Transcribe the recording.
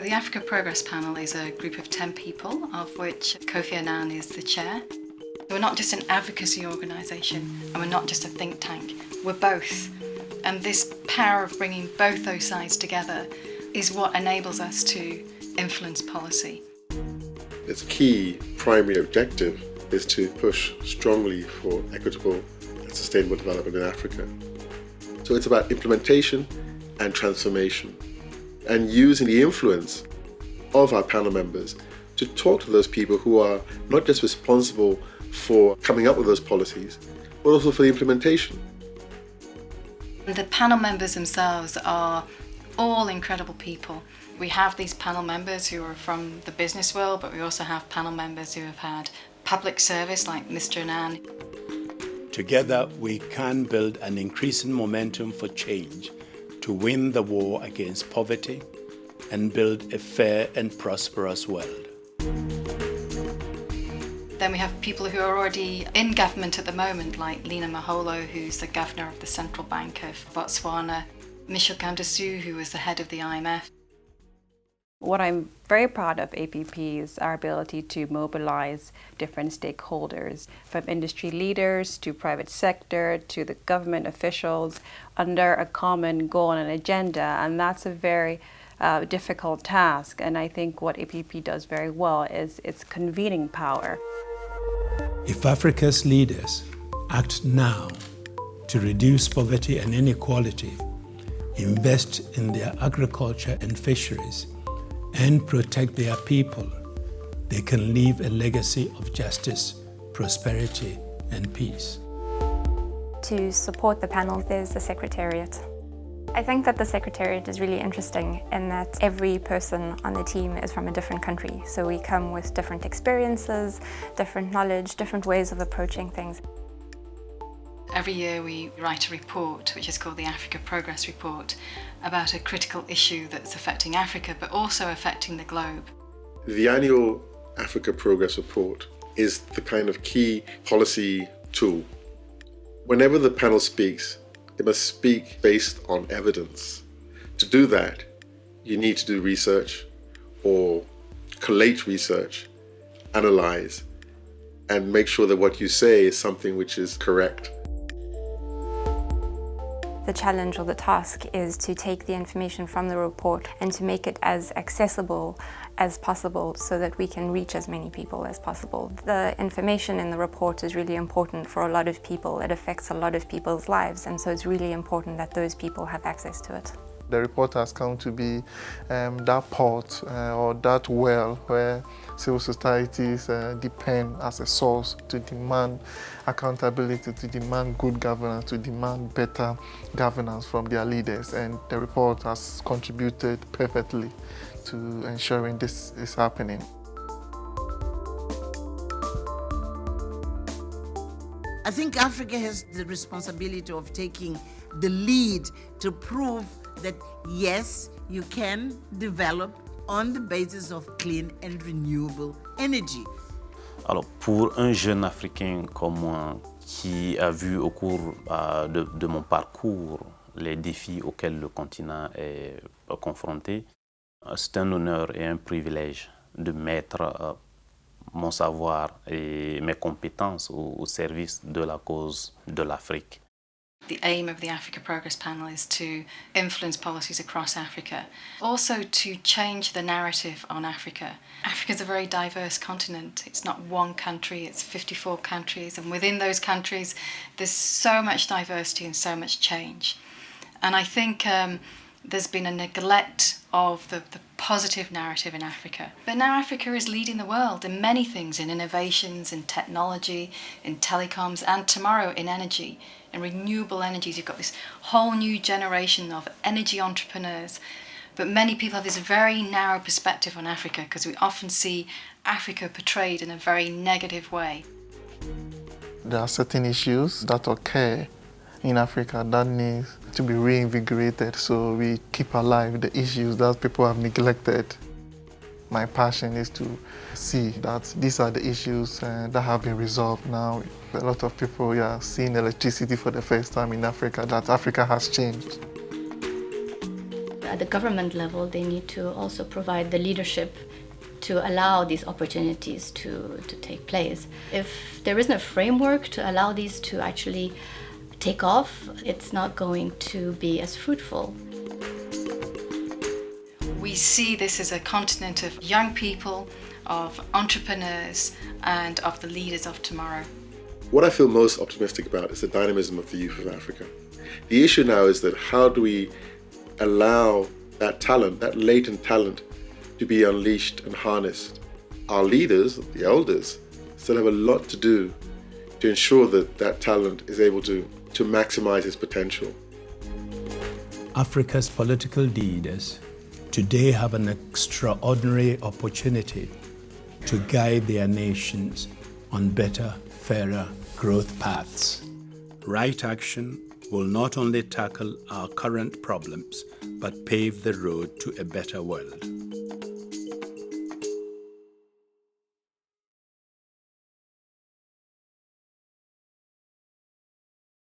The Africa Progress Panel is a group of 10 people, of which Kofi Annan is the chair. We're not just an advocacy organisation, and we're not just a think tank. We're both. And this power of bringing both those sides together is what enables us to influence policy. Its key primary objective is to push strongly for equitable and sustainable development in Africa. So it's about implementation and transformation, and using the influence of our panel members to talk to those people who are not just responsible for coming up with those policies, but also for the implementation. The panel members themselves are all incredible people. We have these panel members who are from the business world, but we also have panel members who have had public service, like Mr. Annan. Together, we can build an increasing momentum for change to win the war against poverty and build a fair and prosperous world. Then we have people who are already in government at the moment, like Lina Maholo, who's the governor of the Central Bank of Botswana, Michel Candasu, who was the head of the IMF. What I'm very proud of APP is our ability to mobilize different stakeholders, from industry leaders to private sector to the government officials, under a common goal and an agenda, and that's a very difficult task. And I think what APP does very well is its convening power. If Africa's leaders act now to reduce poverty and inequality, invest in their agriculture and fisheries, and protect their people, they can leave a legacy of justice, prosperity, and peace. To support the panel, there's the Secretariat. I think that the Secretariat is really interesting in that every person on the team is from a different country. So we come with different experiences, different knowledge, different ways of approaching things. Every year we write a report, which is called the Africa Progress Report, about a critical issue that's affecting Africa, but also affecting the globe. The annual Africa Progress Report is the kind of key policy tool. Whenever the panel speaks, it must speak based on evidence. To do that, you need to do research or collate research, analyze, and make sure that what you say is something which is correct. The challenge or the task is to take the information from the report and to make it as accessible as possible so that we can reach as many people as possible. The information in the report is really important for a lot of people. It affects a lot of people's lives, and so it's really important that those people have access to it. The report has come to be that port or that well where civil societies depend as a source to demand accountability, to demand good governance, to demand better governance from their leaders. And the report has contributed perfectly to ensuring this is happening. I think Africa has the responsibility of taking the lead to prove that yes, you can develop on the basis of clean and renewable energy. Alors, pour un jeune Africain comme moi qui a vu au cours de mon parcours les défis auxquels le continent est confronté, c'est un honneur et un privilège de mettre mon savoir et mes compétences au service de la cause de l'Afrique. The aim of the Africa Progress Panel is to influence policies across Africa, also to change the narrative on Africa. Africa is a very diverse continent. It's not one country, it's 54 countries, and within those countries there's so much diversity and so much change. And I think there's been a neglect of the positive narrative in Africa. But now Africa is leading the world in many things, in innovations, in technology, in telecoms, and tomorrow in energy. In renewable energies, you've got this whole new generation of energy entrepreneurs. But many people have this very narrow perspective on Africa because we often see Africa portrayed in a very negative way. There are certain issues that occur in Africa that need to be reinvigorated, so we keep alive the issues that people have neglected. My passion is to see that these are the issues that have been resolved now. A lot of people are seeing electricity for the first time in Africa, that Africa has changed. at the government level, they need to also provide the leadership to allow these opportunities to take place. If there isn't a framework to allow these to actually take off, it's not going to be as fruitful. We see this as a continent of young people, of entrepreneurs, and of the leaders of tomorrow. What I feel most optimistic about is the dynamism of the youth of Africa. The issue now is that how do we allow that talent, that latent talent, to be unleashed and harnessed? Our leaders, the elders, still have a lot to do to ensure that that talent is able to maximize its potential. Africa's political leaders today have an extraordinary opportunity to guide their nations on better, fairer growth paths. Right action will not only tackle our current problems, but pave the road to a better world.